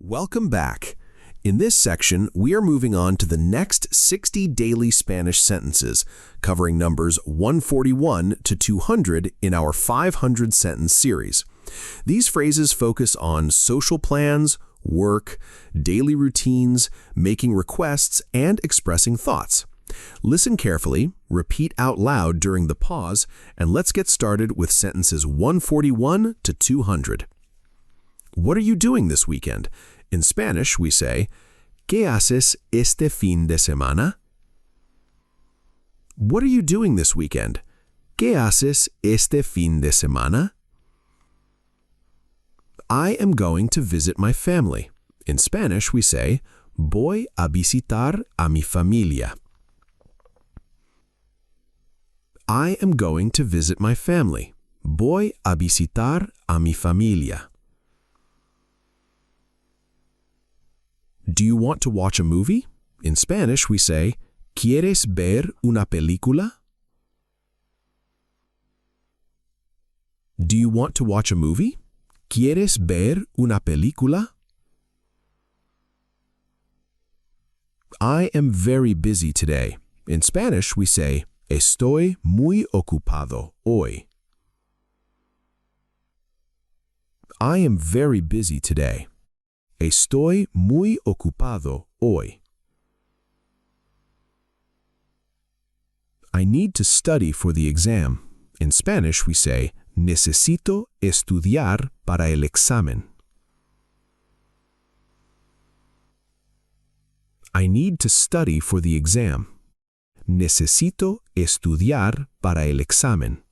Welcome back. In this section, we are moving on to the next 60 daily Spanish sentences, covering numbers 141 to 200 in our 500-sentence series. These phrases focus on social plans, work, daily routines, making requests, and expressing thoughts. Listen carefully, repeat out loud during the pause, and let's get started with sentences 141 to 200. What are you doing this weekend? In Spanish, we say, ¿Qué haces este fin de semana? What are you doing this weekend? ¿Qué haces este fin de semana? I am going to visit my family. In Spanish, we say, Voy a visitar a mi familia. I am going to visit my family. Voy a visitar a mi familia. Do you want to watch a movie? In Spanish, we say, ¿Quieres ver una película? Do you want to watch a movie? ¿Quieres ver una película? I am very busy today. In Spanish, we say, Estoy muy ocupado hoy. I am very busy today. Estoy muy ocupado hoy. I need to study for the exam. In Spanish, we say, Necesito estudiar para el examen. I need to study for the exam. Necesito estudiar para el examen.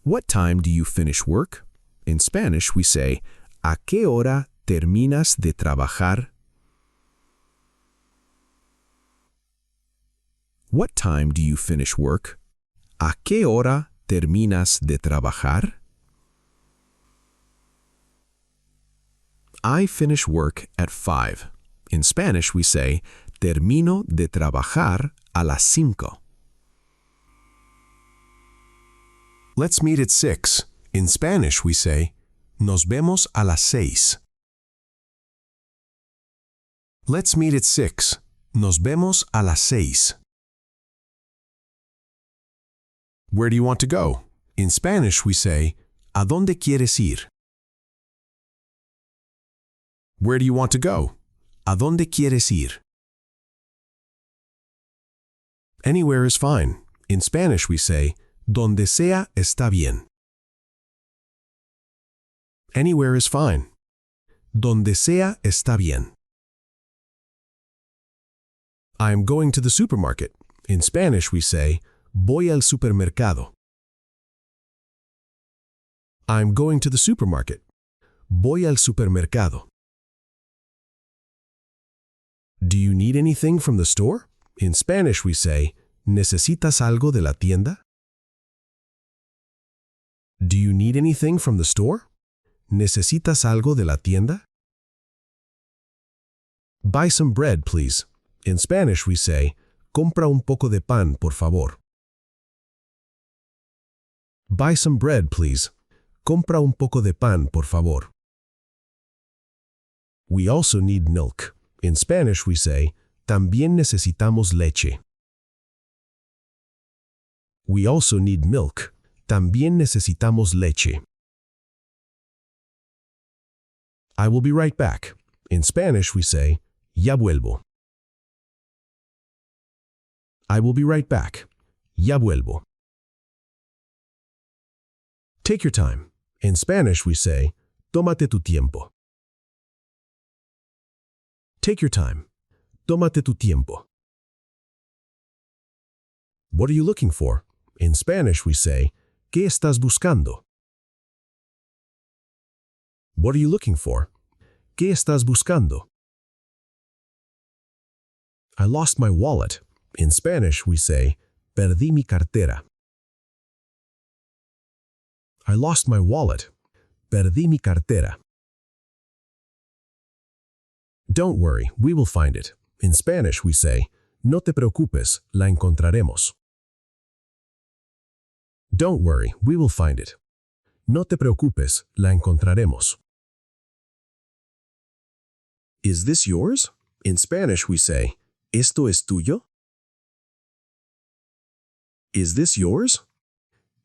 What time do you finish work? In Spanish, we say, ¿A qué hora terminas de trabajar? What time do you finish work? ¿A qué hora terminas de trabajar? I finish work at 5. In Spanish, we say, Termino de trabajar a las 5. Let's meet at 6. In Spanish, we say, Nos vemos a las 6. Let's meet at 6. Nos vemos a las 6. Where do you want to go? In Spanish, we say, ¿A dónde quieres ir? Where do you want to go? ¿A dónde quieres ir? Anywhere is fine. In Spanish, we say, Donde sea está bien. Anywhere is fine. Donde sea está bien. I am going to the supermarket. In Spanish, we say, Voy al supermercado. I am going to the supermarket. Voy al supermercado. Do you need anything from the store? In Spanish, we say, ¿Necesitas algo de la tienda? Do you need anything from the store? ¿Necesitas algo de la tienda? Buy some bread, please. In Spanish, we say, Compra un poco de pan, por favor. Buy some bread, please. Compra un poco de pan, por favor. We also need milk. In Spanish, we say, También necesitamos leche. We also need milk. También necesitamos leche. I will be right back. In Spanish, we say, Ya vuelvo. I will be right back. Ya vuelvo. Take your time. In Spanish, we say, Tómate tu tiempo. Take your time. Tómate tu tiempo. What are you looking for? In Spanish, we say, ¿Qué estás buscando? What are you looking for? ¿Qué estás buscando? I lost my wallet. In Spanish, we say, Perdí mi cartera. I lost my wallet. Perdí mi cartera. Don't worry, we will find it. In Spanish, we say, No te preocupes, la encontraremos. Don't worry, we will find it. No te preocupes, la encontraremos. Is this yours? In Spanish we say, ¿Esto es tuyo? Is this yours?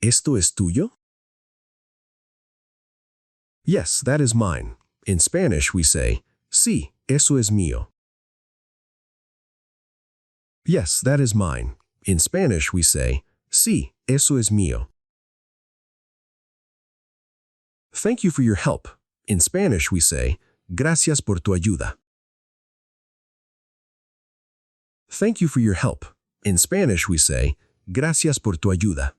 ¿Esto es tuyo? Yes, that is mine. In Spanish we say, Sí, eso es mío. Yes, that is mine. In Spanish we say, Sí, eso es mío. Thank you for your help. In Spanish we say, Gracias por tu ayuda. Thank you for your help. In Spanish we say, Gracias por tu ayuda.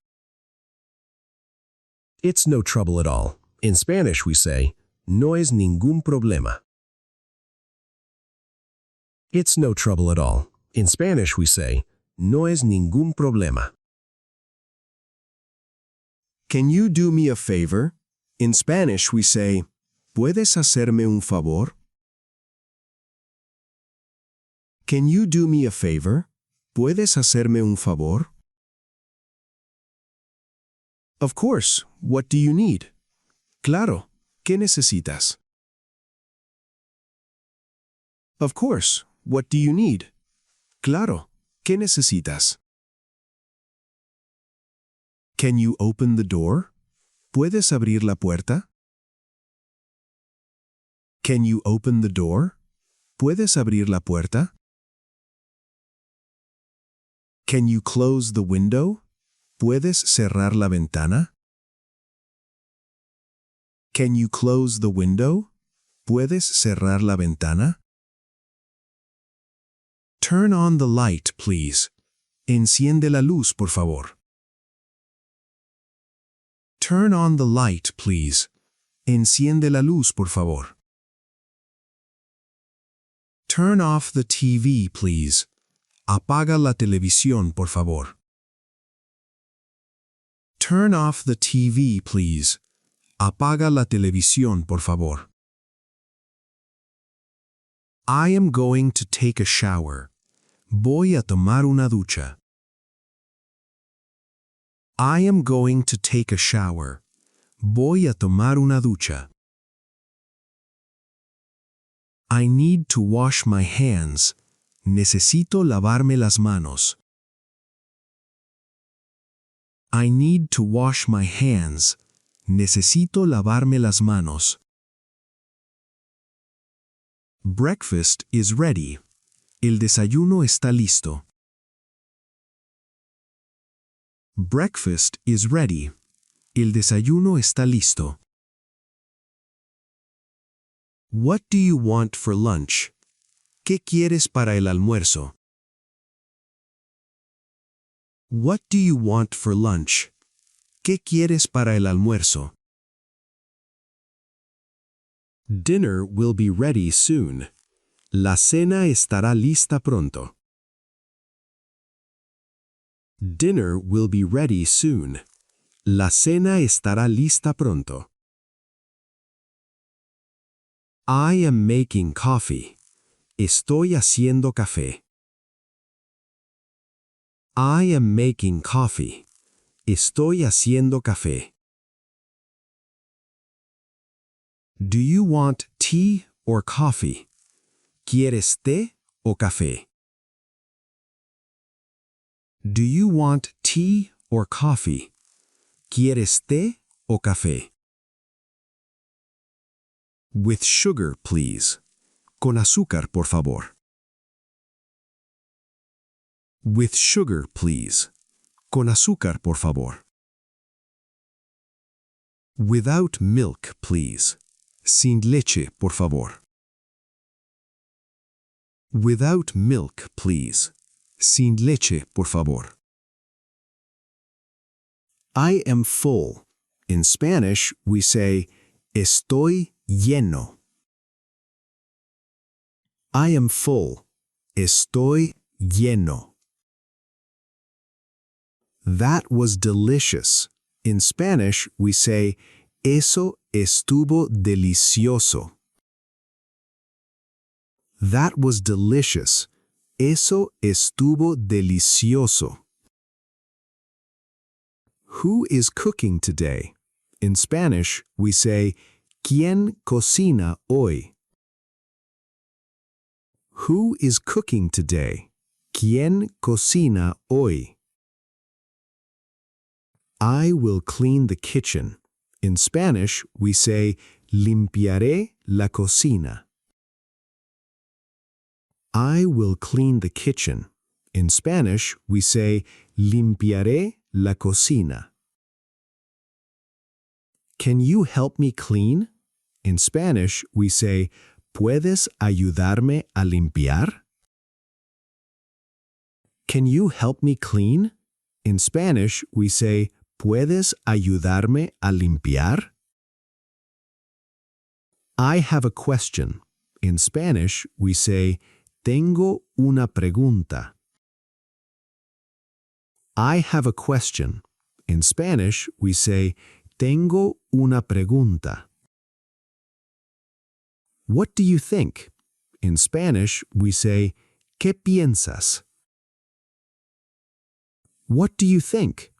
It's no trouble at all. In Spanish we say, No es ningún problema. It's no trouble at all. In Spanish we say, No es ningún problema. Can you do me a favor? In Spanish we say, ¿Puedes hacerme un favor? Can you do me a favor? ¿Puedes hacerme un favor? Of course. What do you need? Claro. ¿Qué necesitas? Of course. What do you need? Claro. ¿Qué necesitas? Can you open the door? ¿Puedes abrir la puerta? Can you open the door? ¿Puedes abrir la puerta? Can you close the window? ¿Puedes cerrar la ventana? Can you close the window? ¿Puedes cerrar la ventana? Turn on the light, please. Enciende la luz, por favor. Turn on the light, please. Enciende la luz, por favor. Turn off the TV, please. Apaga la televisión, por favor. Turn off the TV, please. Apaga la televisión, por favor. I am going to take a shower. Voy a tomar una ducha. I am going to take a shower. Voy a tomar una ducha. I need to wash my hands. Necesito lavarme las manos. I need to wash my hands. Necesito lavarme las manos. Breakfast is ready. El desayuno está listo. Breakfast is ready. El desayuno está listo. What do you want for lunch? ¿Qué quieres para el almuerzo? What do you want for lunch? ¿Qué quieres para el almuerzo? Dinner will be ready soon. La cena estará lista pronto. Dinner will be ready soon. La cena estará lista pronto. I am making coffee. Estoy haciendo café. I am making coffee. Estoy haciendo café. Do you want tea or coffee? ¿Quieres té o café? Do you want tea or coffee? ¿Quieres té o café? With sugar, please. Con azúcar, por favor. With sugar, please. Con azúcar, por favor. Without milk, please. Sin leche, por favor. Without milk, please. Sin leche, por favor. I am full. In Spanish, we say, estoy lleno. I am full. Estoy lleno. That was delicious. In Spanish, we say, eso estuvo delicioso. That was delicious. Eso estuvo delicioso. Who is cooking today? In Spanish, we say, ¿Quién cocina hoy? Who is cooking today? ¿Quién cocina hoy? I will clean the kitchen. In Spanish, we say, limpiaré la cocina. I will clean the kitchen. In Spanish, we say, limpiaré la cocina. Can you help me clean? In Spanish, we say, ¿Puedes ayudarme a limpiar? Can you help me clean? In Spanish, we say, ¿Puedes ayudarme a limpiar? I have a question. In Spanish, we say, Tengo una pregunta. I have a question. In Spanish, we say, Tengo una pregunta. What do you think? In Spanish, we say, ¿Qué piensas? What do you think?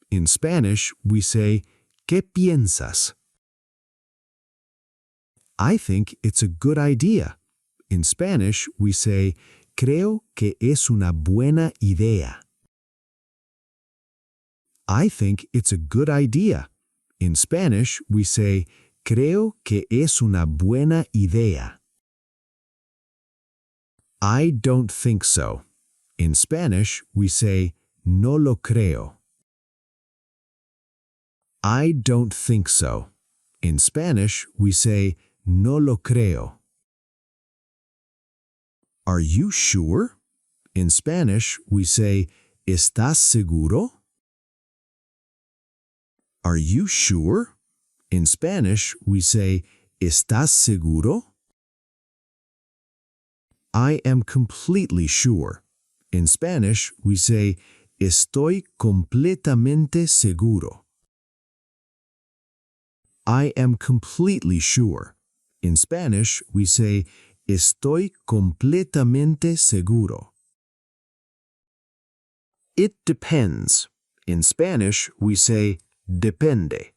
In Spanish, we say, ¿Qué piensas? I think it's a good idea. In Spanish, we say, Creo que es una buena idea. I think it's a good idea. In Spanish, we say, Creo que es una buena idea. I don't think so. In Spanish, we say, No lo creo. I don't think so. In Spanish, we say, No lo creo. Are you sure? In Spanish, we say, ¿Estás seguro? Are you sure? In Spanish, we say, ¿Estás seguro? I am completely sure. In Spanish, we say, Estoy completamente seguro. I am completely sure. In Spanish, we say, Estoy completamente seguro. It depends. In Spanish, we say, Depende.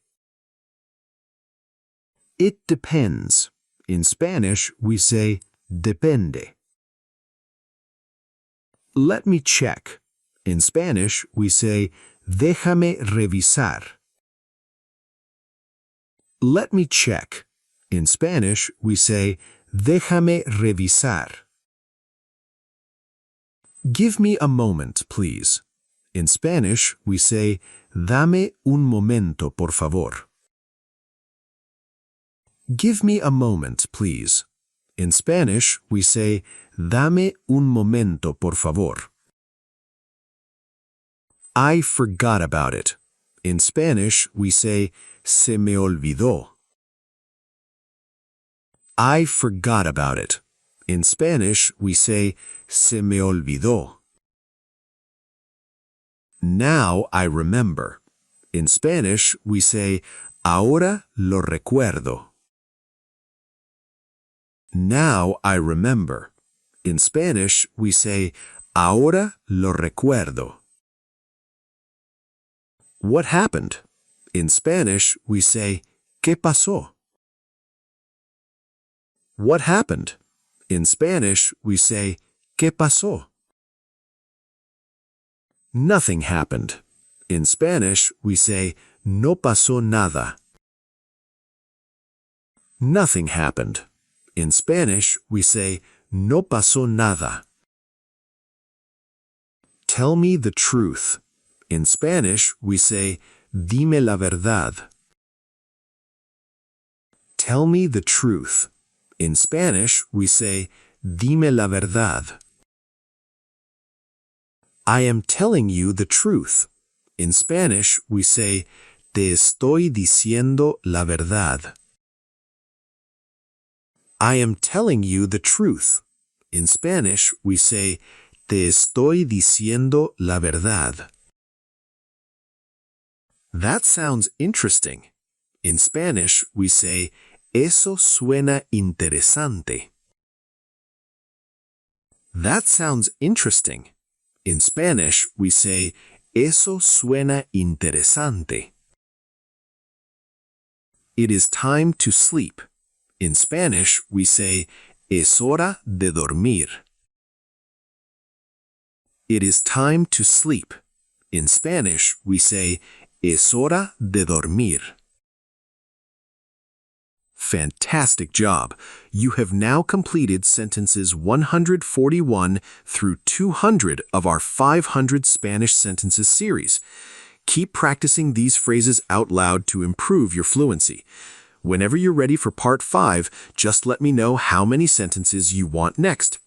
It depends. In Spanish, we say, Depende. Let me check. In Spanish, we say, Déjame revisar. Let me check. In Spanish, we say, Déjame revisar. Give me a moment, please. In Spanish, we say, Dame un momento, por favor. Give me a moment, please. In Spanish, we say, Dame un momento, por favor. I forgot about it. In Spanish, we say, Se me olvidó. I forgot about it. In Spanish, we say, Se me olvidó. Now I remember. In Spanish, we say, Ahora lo recuerdo. Now I remember. In Spanish, we say, Ahora lo recuerdo. What happened? In Spanish, we say, ¿Qué pasó? What happened? In Spanish, we say, ¿Qué pasó? Nothing happened. In Spanish, we say, No pasó nada. Nothing happened. In Spanish, we say, No pasó nada. Tell me the truth. In Spanish, we say, Dime la verdad. Tell me the truth. In Spanish, we say, Dime la verdad. I am telling you the truth. In Spanish, we say, Te estoy diciendo la verdad. I am telling you the truth. In Spanish, we say, Te estoy diciendo la verdad. That sounds interesting. In Spanish, we say, Eso suena interesante. That sounds interesting. In Spanish, we say, Eso suena interesante. It is time to sleep. In Spanish, we say, es hora de dormir. It is time to sleep. In Spanish, we say, es hora de dormir. Fantastic job! You have now completed sentences 141 through 200 of our 500 Spanish sentences series. Keep practicing these phrases out loud to improve your fluency. Whenever you're ready for part 5, just let me know how many sentences you want next.